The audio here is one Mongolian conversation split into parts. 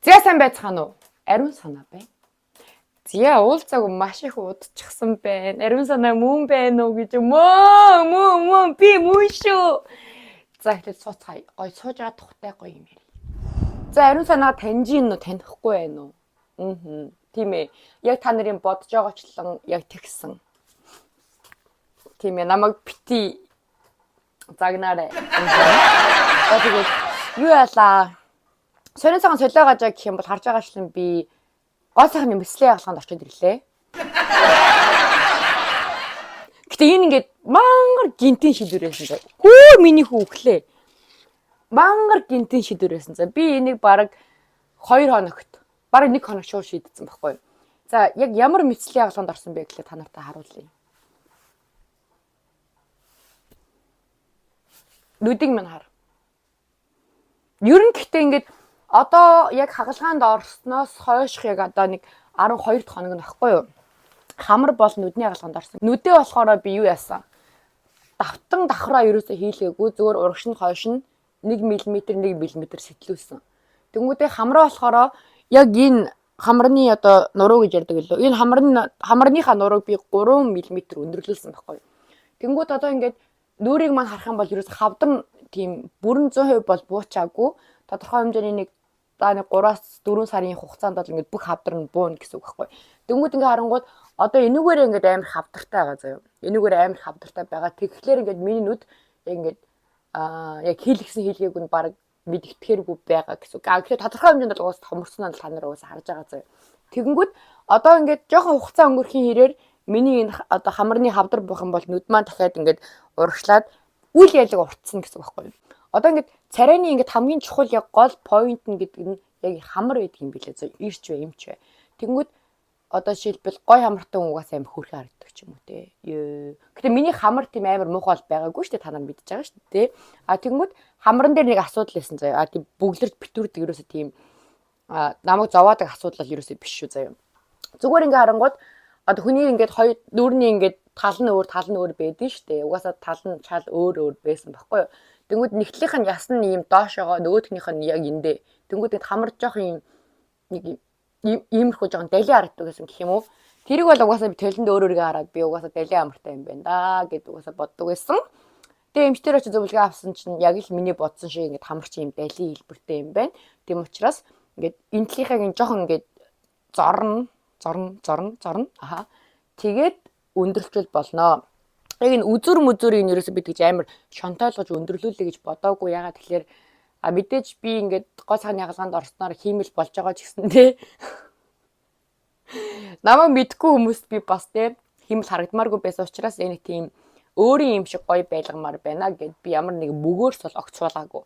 Зя сайн байцгаана уу? Ариун санаа байна. Зя уулзаагүй маш их удчихсан байна. Ариун санаа мөн байна уу гэж мөн би мөн шүү. За ихлэ сууцгаая. Гой сууж байгаа тухтай гоё юм ярь. За ариун санаа таньж ийн үү танихгүй байна уу? Тийм ээ. Яг та нарын бодож байгаачлан яг тэгсэн. Тийм ээ. Намайг бити загнаарай. За тэгээд юу яалаа? Сонин цагаан солиогоож гэх юм бол харж байгаачлан би гол сайхны мэслээ ягалгаанд орчод ирлээ. Гэтэ энэ ингээд мангар гинтийн шийдвэрээсэн заа. Хөө миний хүү өглөө. Мангар гинтийн шийдвэрээсэн заа. Би энийг бараг 2 хоногт, бараг 1 хоног шууд шийдсэн байхгүй. За яг ямар мэслээ ягалгаанд орсон бэ гэхлээр та нартай харуулъя. Нүдийг минь хар. Ер нь гэхдээ ингээд одоо яг хагалгаанд орсноос хойшх яг одоо нэг 12 дахь хоног нөхгүй юу? Хамар бол нүдний хагалгаанд орсон. Нүдээ болохоор би юу яасан? Давтан давхраа ерөөсөө хийлгээгүй зүгээр урагш нь хойш нь 1 мм сэтлүүлсэн. Тэнгүүдээ хамраа болохоор яг энэ хамрны одоо нуруу гэж ярьдаг лөө. Энэ хамарныхаа нурууг би 3 мм өндөрлүүлсэн байхгүй. Тэнгүүд одоо ингээд нүрийг маань харах юм бол ерөөсөө хавдан тийм бүрэн 100% бол буучаагүй. Тодорхой хэмжээний нэг 3-аас 4 сарын хугацаанд бол ингээд бүх хавдар нь бууна гэсэн үг байхгүй. Тэнгүүд ингээд харангууд одоо энүүгээр ингээд амар хавдартай байгаа заяа. Энүүгээр амар хавдартай байгаа. Тэгэхээр ингээд миний нүд яг ингээд яг хийлгсэн хийлгээг нь баг мэдгэтгэхэргүй байгаа гэсэн үг. Тэгэхээр тодорхой хэмжээнд бол уус томорсноо та нар уус харж байгаа заяа. Тэгэнгүүт одоо ингээд жоохон хугацаа өнгөрөхийн хэрээр миний энэ одоо хамарны хавдар буух юм бол нүд маань дахиад ингээд урагшлаад үл ялэг уртсан гэсэн үг байхгүй. Одоо ингээд царайны ингээд хамгийн чухал яг гол point нь гэдэг нь яг хамар байдаг юм билээ. За ирч вэ, эмч вэ. Тэгэнгүүт одоо жишээлбэл гой хамартай угаас амар хөөрхөн харагддаг ч юм уу те. Гэтэ миний хамар тийм амар муухай байгаагүй шүү дээ. Та нар мэдж байгаа шүү дээ. Тэгэнгүүт хамран дээр нэг асуудал байсан заяа. Тийм бүглэрт битүүрдэг ерөөсөө тийм намайг зовоодаг асуудал бол ерөөсөө биш шүү заяа. Зүгээр ингээд харангууд одоо хүний ингээд хоёр дүүрний ингээд тал нь өөр байдэн шүү дээ. Угаасаа тал нь чал өөр байсан байхгүй юу? Тэнгүүд нэгтлийнх нь ясн нь ийм доошоогоо нөгөөхнийх нь яг эндээ. Тэнгүүд ингээд хамар жоох юм нэг иймэрхүү жоохон далийн харагддаг гэсэн гэх юм уу. Тэрийг бол угаасаа би толинд өөрийгөө хараад би угаасаа далийн амартай юм байна да гэд угаасаа боддог байсан. Тэгээ эмчтэр очиж зөвлөгөө авсан чинь яг л миний бодсон шиг ингээд хамар чи юм далийн хэлбэртэй юм байна. Тэм учраас ингээд энтлийнхээ ин жоохон ингээд зорно. Тэгээд өндөрлөл болно. Яг энэ үзүр мүзүрийг ерөөсөө бид гэж амар шонтойлгож өндөрлүүлээ гэж бодоогүй. Ягаад тэгэхээр мэдээж би ингээд гол сайхны хагалгаанд орсноор хиймэл болж байгаа ч гэсэн те. Намайг мэдгүй хүмүүст би бас те хиймэл харагдмааргүй байсан учраас энэ тийм өөрийн юм шиг гоё байлгамаар байна гэд би ямар нэг мөгөөрс бол огт суулгаагүй.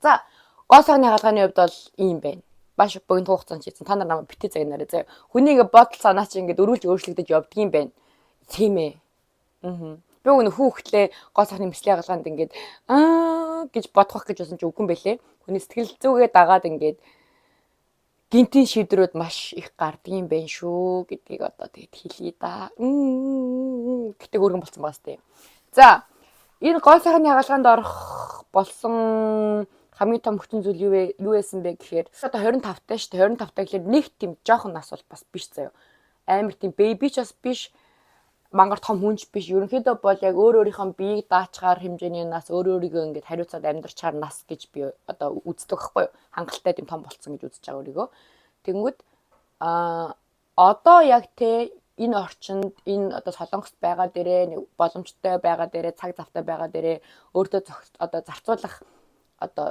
За гол сайхны хагалгааны хувьд бол ийм байна. Баш богино хугацаанд хийсэн. Та нар намайг битээ загнаарай заяа. Хүний ингээд бодол санаа чи ингээд өрүүлж өөрчлөгдөж явдгийм байна. Тийм ээ. Би өгнө хүүхдлээ гол сайхны мэслийн хагалгаанд ингээд гэж бодох гэж байсан чи үгүй юм байлээ. Хүний сэтгэл зүгээ дагаад ингээд гинтийн шийдвэрүүд маш их гардаг юм байна шүү гэдгийг одоо тэгэд хэлье да. Гэтэ хөргөн болсон байгаас тээ. За энэ гол сайхны хагалгаанд орох болсон хамгийн том хүчин зүйл юу байсан бэ гэхээр одоо 25-тай шүү дээ. 25-тай гэхэлэр нэг тийм жоохон нас бол бас биш заяа. Амар тийм бэби ч бас биш. Мангар том хүнч биш. Ерөнхийдөө бол яг өөрийнхөө биеийг даачгаар хэмжээний нас өөрийгөө ингээд хариуцаад амьдрчаар нас гэж би одоо үздэг байхгүй юу? Хангалттай тийм том болцсон гэж үзэж байгаа өөрийгөө. Тэнгүүд одоо яг те энэ орчинд энэ одоо солонгост байгаа дээрээ нэг боломжтой байгаа дээрээ цаг завтай байгаа дээрээ өөртөө одоо зарцуулах одоо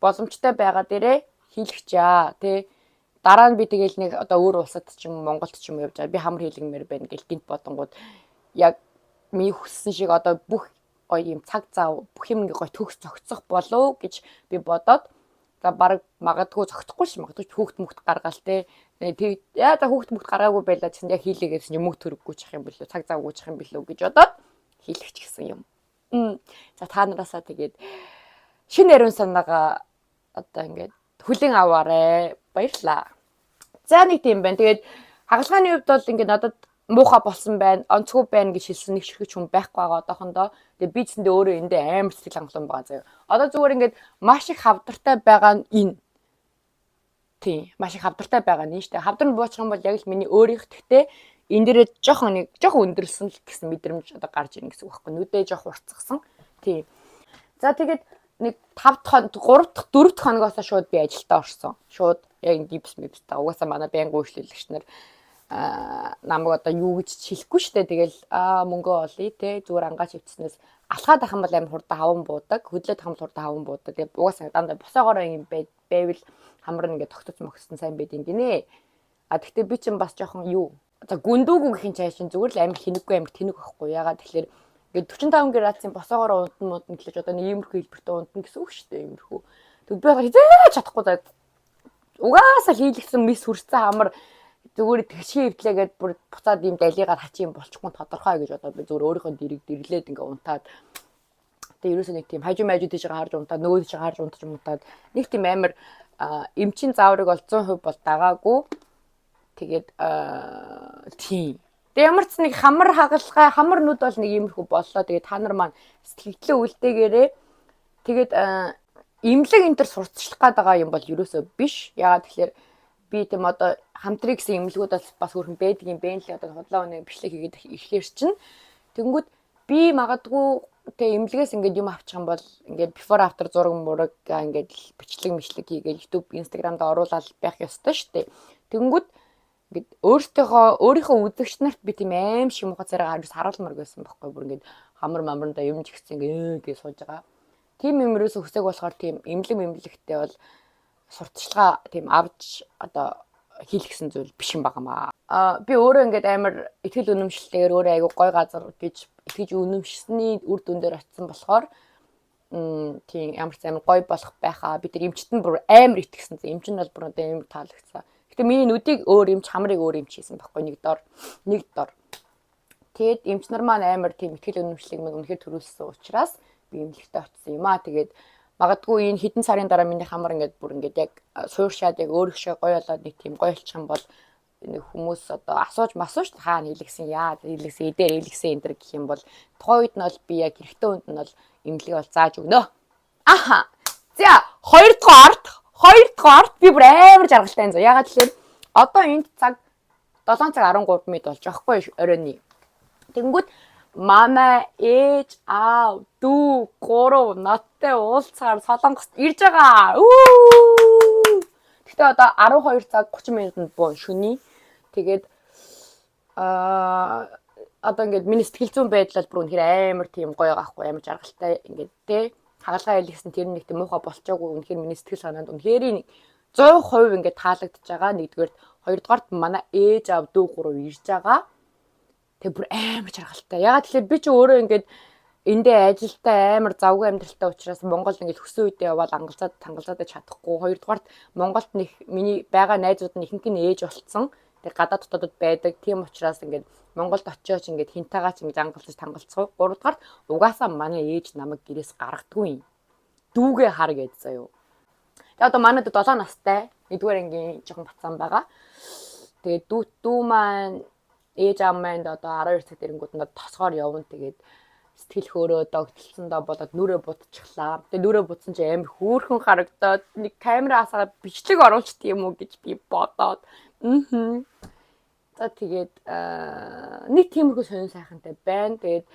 боломжтой байгаа дээрээ хийлгчээ те. Дараа нь би тэгэл нэг одоо өөр улсад ч юм Монголд ч юм явж байгаа. Би хамар хийлгэмээр байна гэл гинт бодонгууд яг миний хүссэн шиг одоо бүх гоё юм цаг зав бүх юм ингээ гоё төгс зохицох болов гэж би бодоод за баг магадгүй зохицохгүй ш магадгүй хүүхд мөхт гаргаал те. Тэг яа за хүүхд мөхт гаргаагүй байлаа гэсэн яг хийлээгээсэн чинь мөнгө төрөггүй чих юм бэлээ цаг зав өгчих юм бэлээ гэж бодоод хийлгэж гисэн юм. За та нараасаа тэгээд шинэ ариун санаагаа одоо ингээд хүлээн аваарэ. Баярлаа. За нэг тийм байна. Тэгээд хагалгааны хувьд бол ингээд надад муухай болсон байна, онцгүй байна гэж хэлсэн нэг ширхэг хүн байхгүй байгаа одоохондоо. Тэгээд би ч зэндээ өөрөө эндээ амар сэтгэл хангалуун байгаа заяа. Одоо зүгээр ингээд маш их хавдартай байгаа нь энэ. Тийм. Маш их хавдартай байгаа нь штэ. Хавдар нь буучих юм бол яг л миний өөрийнх гэхдээ энэ дээрээ жоохон өндөрлсөн л гэсэн мэдрэмж одоо гарч ирнэ гэсэн үг байхгүй. Нүдээ жоох уртцсан. Тийм. За тэгээд нэг 5 дахь 3 дахь 4 дахь хоногоос шууд би ажилдаа орсон. Шууд яг гипс мипстэй. Угаасаа манай байнгын үйлчлүүлэгч нар намайг одоо юу гэж хэлэхгүй штэ. Тэгэл мөнгө олъё те зүгээр ангаач хөвцснээс алхаад ах юм бол амар хурдан хаван буудаг. Хөдлөөд ах юм бол хурдан хаван буудаг. Тэгээд угаасаа дандаа босоогоороо юм байвал хамар ингээд тогтоц мохсон сайн байд юм гинэ. Тэгтээ би чинь бас жоохон юу за гүндүүгүү гэхин цаашин зүгээр л амар хинэггүй амар тэнэг байхгүй. Ягаад тэгэхээр ингээд 45 градусын босоогоороо унтан гэлж одоо нэг иймэрхүү хэлбэртэй унтан гэсэн үг шүү дээ иймэрхүү. Тэг би хизээч чадахгүй за угаасаа хийлгсэн мис хүрсэн хамар зүгээр тэгшээ хөвтлээгээд бүр буцаад ийм далигаар хачи юм болчихгүй тодорхой гэж одоо би зүгээр өөрийнхөө дэрэг дэрлээд ингээ унтаад тэг ерөөсөө нэг тийм хажуу мажуу тийж харж унтаад нөгөө тийж харж унтаад нэг тийм амар эмчин зааврыг бол 100% бол дагаагүй тэгээд тийм тэг ямар ч нэг хамар хагалгаа хамар нүд бол нэг иймэрхүү боллоо тэгээд та нар маань сэтгэлээ үлдээгээрээ тэгээд имлэг энэ төр сурталчлах гээд байгаа юм бол ерөөсөө биш яагаад тэгэхээр би тийм одоо хамтрыг гэсэн имлгүүд бас хөрхөн байдаг юм бэ л одоо худлаа өнөө бичлэг хийгээд ирэхээр чинь тэгэнгүүт би магадгүй тэг имлгээс ингээд юм авчих юм бол ингээд before after зураг мураг ингээд бичлэг хийгээд YouTube Instagram-д оруулаад байх ёстой шүү дээ. Тэгэнгүүт ингээд өөрийнхөө үзэгч нарт би тийм аим шиг муха царайгаар харуулмаар байсан байхгүй бүр ингээд хамар мамранда юм жигсэн ингээд гэж сууж байгаа. Тим юм ерөөсө хүсэг болохоор тийм имлэгтэй бол сурталчилгаа тийм авч одоо хийлгсэн зүйл биш юм байнамаа. Би өөрөө ингээд амар итгэл үнэмшилтэйгээр өөрөө айгу гой газар гэж итгэж үнэмшсэний үр дүн дээр очисон болохоор тийм ямар ч амар гой болох байхаа бид нар эмчтэн бүр амар итгэсэн. Эмч нь бол бүр одоо амар таалагдсан. Гэтэ миний нүдийг өөр эмч хамрыг өөр эмч хийсэн байхгүй нэг дор. Тэгэд эмч нар маань амар тийм итгэл үнэмшлийг минь үнэхээр төрүүлсэн учраас би эмнэлэгтээ очисон юм аа. Тэгээд магадгүй энэ хэдэн сарын дараа миний хамар ингээд бүр ингээд яг сууршаад яг өөрөшөө гоё болоод нэг тийм гоё болчих юм бол нэг хүмүүс одоо асууж хаана хийлгсэн яа хийлгсэн эдээр хийлгсэн энэ төр гэх юм бол тухайн үед нь бол би яг хэрэгтэй үнд нь бол эмнэлэг бол зааж өгнө. Аха. За хоёрдугаарт би бүр амар жаргалтай энэ. Ягаад тэгэхээр одоо энд цаг 7 цаг 13 минут болж байгаа хгүй оройны. Тэнгүүд манай ээж аав дүү гурав надтай уулзахаар Солонгост ирж байгаа. Гэтэ одоо 12 цаг 30 минутанд боо шүний. Тэгээд одоо ингээд миний сэтгэл зүйн байдлал бүр үнэхээр амар тийм гоё байхгүй амар жаргалтай ингээд те хагалгаа хэлсэн тэр нэг тийм муухай болчоогүй үнэхээр миний сэтгэл санаанд үнэхээр 100% ингээд таалагдж байгаа. Нэгдүгээр хоёрдугаарт манай ээж аав дүү гурав ирж байгаа. Тэг бүр амар жаргалтай. Ягаад тэгэхээр би ч өөрөө ингээд эндээ ажилдаа амар завгүй амьдралтай учраас Монголд ингээд хөсөн үедээ яваад тангалзаад чадахгүй. Хоёрдугаарт Монголд миний байгаа найзууд нь ихэнх нь ээж болцсон. Тэг гадаад дотоодод байдаг. Тийм учраас ингээд Монголд очиоч ингээд хинтаагаа ч ингээд тангалцах. Гуравдугаарт угаасаа манай ээж намайг гэрээс гаргадгүй юм. Дүүгээ хар гэж заяа. Тэг одоо манайд 7 настай. 1-р ангийн жоохон бацаан байгаа. Тэгээд дүү маань ээж аав маань одоо 12 цаг дэрэнгүүд нь тосгоор явна. Тэгээд сэтгэл хөөрөө догтлсондоо болоод нүрээ будчихлаа. Тэгээд нүрээ будсан чи амар хөөрхөн харагдаад нэг камераасаа бичлэг оруулчих тийм үү гэж би бодоод. За тэгээд нэг тиймэрхүү сонир сайхантай байна. Тэгээд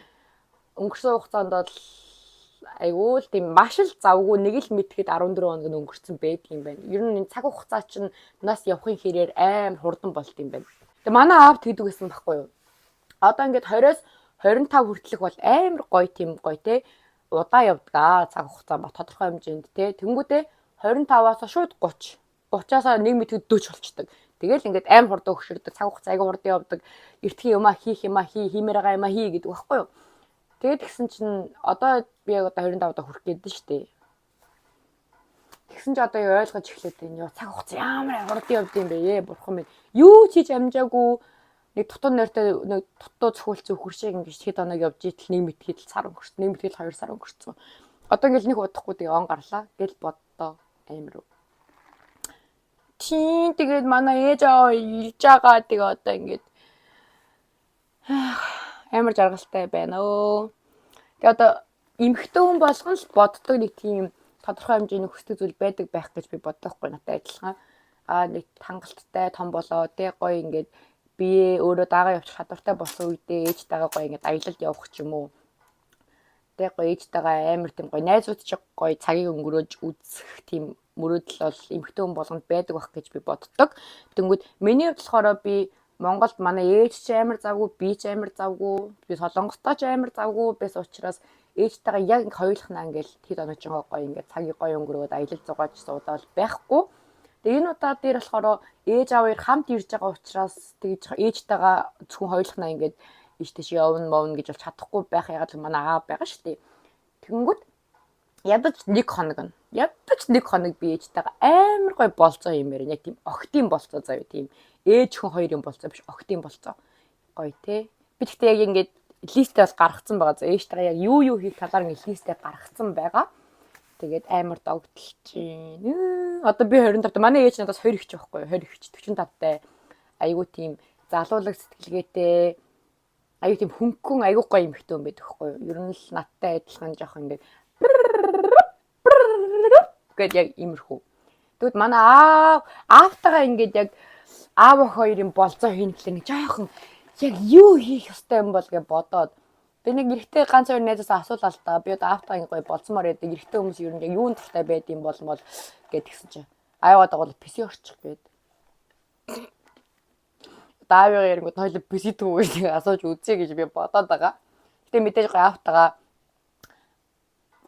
өнгөрсөн хугацаанд бол айгүй л тийм маш л завгүй нэг л мэдхэд 14 хоног өнгөрцөн байдаг юм байна. Ер нь энэ цаг хугацаа чинь нас явахын хэрээр амар хурдан болт юм байна. Тэгээ манай аав тэгдэг гэсэн байхгүй юу. Одоо ингээд 20-оос 25 хүртэлх бол амар гоё тийм гоё те удаа явдаг цаг хугацаа ба тодорхой хэмжээнд те тэнгүүдээ 25-аас шууд 30. 30-аас 1 мэтгэд 40 болчдөг. Тэгэл ингээд амар хурдан өгшөрдөг цаг хугацаа айгүй хурдан явдаг. Эртхэн юмаа хийх юмаа хиймээр байгаа юмаа хий гэдэг байхгүй юу. Тэгээд тэгсэн чинь одоо би яг одоо 25 удаа хүрэх гээд нь штэ. Тэгсэн чи одоо ойлгож эхлэв энэ цаг хугацаа ямар хурдан явд юм бэ бурхан минь. Юу ч хийж амжаагүй нэг тутан нойртой нэг дутуу цохиулц хөршиг ингэж хэд оног явж итэл нэг мэтгэл сар өнгөрсөн. Нэг мэтгэл 2 сар өнгөрсөн. Одоо ингээл нэг удахгүй тэгээ он гарлаа гэл боддоо амар. Тийм тэгээд манай ээж аваа ирж байгаа тэгээ одоо ингээд амар жаргалтай байна өө. Тэгээ одоо эмхтэн хүн болгон л боддог нэг тийм тодорхой хэмжээний хүсдэг зүйл байдаг байх гэж би боддог хгүй надад адилхан. нэг хангалттай том болоо тий гоё ингээд бие өөрөө дагаа явчих чадвартай болсон үедээ ээжтэйгээ гоё ингээд аялалд явах ч юм уу. Тий гоё ээжтэйгээ амар тийм гоё найзууд ч гоё цагийг өнгөрөөж үзэх тийм мөрөөдөл бол эмэгтэй хүн болгонд байдаг байх гэж би боддог. Тэнгүүд миний хувьд болохоор би Монголд манай ээж ч амар завгүй, би ч амар завгүй, би Солонгостой ч амар завгүй байсан учраас ээжтэйгээ яг хоёулахнаа ингээл хэд оножгоо гоё ингээд цагийг гоё өнгөрөөд аялал зугааж суудаал байхгүй. Тэгээ энэ удаа дээр болохоор ээж аав хоёр хамт ирж байгаа учраас тэгж ээжтэйгээ зөвхөн хоёулахнаа ингээд иш тийш явна мовно гэж бол чадахгүй байх ягаад л манай аав байгаа шүү дээ. Тэгэнгүүт ядаж нэг хоног би ээжтэйгээ амар гоё болцоо юм ярина. Яг тийм охтын болцоо заяа тийм ээж хүн хоёрын болцоо биш охтын болцоо. Гоё те. Би тэгтээ яг ингээд листээ бас гаргацсан байгаа. За ээжтэйгээ яг юу хийх талаар ингээд листээ гаргацсан байгаа. Тэгээд амар догтлж чинь. Одоо би 25 манай ээж надаас 20 ихч байхгүй юу? 20 ихч 45-тай. Айгуу тийм залуулаг сэтгэлгээтэй. Айгуу тийм хөнгөн айгуу гоё эмэгтэй юм байдаг байхгүй юу? Ер нь л надтай адилхан жоох ингээд гэд яг имерхүү. Тэгвэл манай аавтайгаа ингээд яг аав хоёрын болцоо хийнэ гэхлээр нэг жоохон яг юу хийх ёстой юм бол гэж бодоод би нэг эрэгтэй ганц хоёр найзаас асуулаа л да. Би одоо аавтайгаа гоё болцмоор байдаг. Эрэгтэй хүмүүс ер нь яг юунд дуртай байд юм болмол гэд тэгсэн чинь ааваад байгаа бол писи орчих гээд. Даавыгаа ярингууд хоёул писи түүгээр асууж үзье гэж би бодоод байгаа. Гэтэ мэдээж гоё аавтайгаа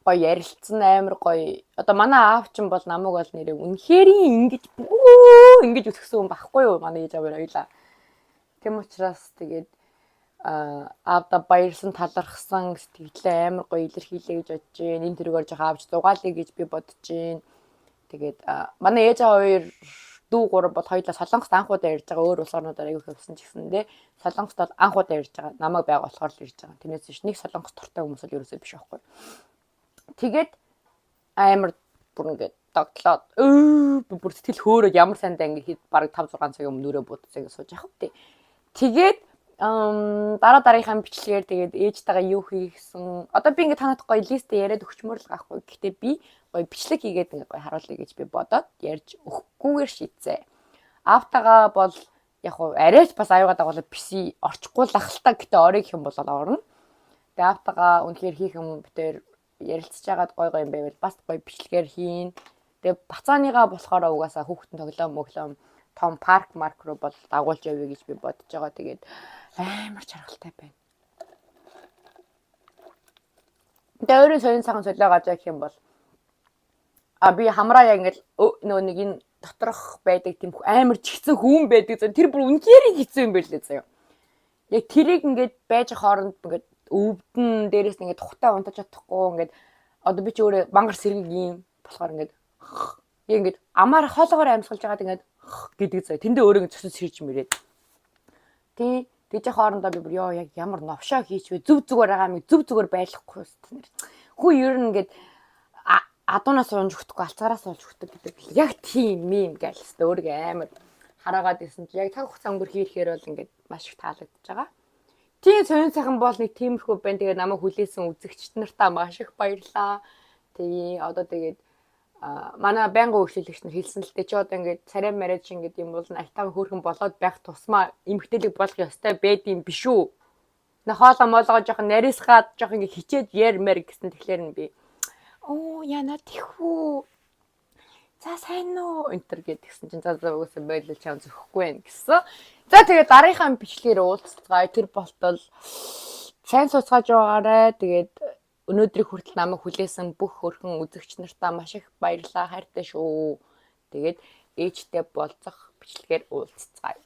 гоё ярилцсан амар гоё. Одоо манай аав чинь бол намайг бол нэрээ үнэхээр ингэж өсгсөн хүн байхгүй юу? Манай ээж аваа хоёлаа. Тэм учраас тэгээд аавда баярсан талархсан сэтгэлээ амар гоё илэрхийлээ гэж бодож байна. Энэ төрөөр жоо авч дугаалъя гэж би бодож байна. Тэгээд манай ээж аваа хоёр дүү гурав бол хоёлаа Солонгост анхудаа ирж байгаа. Өөр улс орнуудаар аягүй хөвсөн ч гэсэндээ Солонгост бол анхудаа ирж байгаа. Намайг байга болохоор л ирж байгаа. Тэрнээс биш нэг Солонгос дуртай хүмүүс бол ерөөсөө биш байхгүй. Тэгээд амар бүр ингээд догтлоод бүр сэтгэл хөөрөөд ямар сандаа ингээд бараг 5 6 цагийн өмнө нүрээ будцаг сууж явах үү. Тэгээд дараагийнхаа бичлэгээр тэгээд ээжтэйгээ юу хийхсэн. Одоо би ингээд танад гоё листэ яриад өгчмөр л гахгүй. Гэхдээ би гоё бичлэг хийгээд ингээд гоё харуулъя гэж би бодоод ярьж өгөхгүйгээр шийдсэн. Аавтайгаа бол яг уу арайч бас аюугаад байгаа бол писи орчихгүй л ахaltaа гэтээ орой гэх юм бол орно. Тэгээд аавтайгаа үнэхээр хийх юм битээр ярилцж байгаад гой юм байвал бас гоё бичлэгээр хийн. Тэгээ бацааныгаа болохоор угаасаа хүүхдэн тоглоом том парк руу бол дагуулж явъя гэж би бодож байгаа. Тэгээд амар чаргалтай байна. Тэгээ өөрөө сонин цагаан солио гажаа гэх юм бол би хамраа яг ингээд нөгөө нэг энэ доторх байдаг тийм амар чигсэн хүн байдаг. Тэр бүр үнэхээр хэцүү юм байл лээ заяа. Яг тэрийг ингээд байж хооронд ингээд өвдөн дээрээс ингээд тухтай унтаж чадахгүй ингээд одоо би ч өөрөө мангар сэргийг юм болохоор ингээд амаар хоолоогоор амьсгалж байгаад ингээд гэдэг заяа. Тэндээ өөрөө ингээд цоцос сэрж мөрээд. Тэгж хоорондоо би бүр яг ямар новшоо хийчихвэ зүг зүгээр байгаа юм зүг зүгээр байлахгүй тест нэр. Хүү ер нь ингээд адуунаас унж өгөхгүй алцаараас олж өгдөг гэдэг. Яг тийм юм гээл хэвээр өөрийгөө амар хараагаад исэн чи яг цаг хугацаа өнгөр хийхээр бол ингээд маш их таалагдж байгаа. Тийм сонин сайхан бол нэг тиймэрхүү байна. Тэгээ намайг хүлээсэн үзэгчд нартаа маш их баярлаа. Тэгээ одоо тэгээд манай байнгын үйлчлэгч нар хэлсэн л дээ чи одоо ингээд царай мараж ингээд юм бол айтаа хөөрхөн болоод байх тусмаа эмгтээлэг болох ёстой байд юм биш үү? Нэ хоолоо моолгоо жоохон нарийсгаад жоохон ингээд хичээд ярмэр гэсэн тэгэхээр нь би яна тэхүү. За сайн уу энтер гэдгсэн чинь за угаасаа бойлол чам зөхгүй байх гэсэн. За тэгээд дараагийнхаа бичлэгээр уулзцгаая. Тэр болтол сайн суцгааж байгаарай. Тэгээд өнөөдрийг хүртэл намайг хүлээсэн бүх хөрхөн үзэгч нартаа маш их баярлалаа. Хайртай шүү. Тэгээд ээжтэй болцох бичлэгээр уулзцгаая.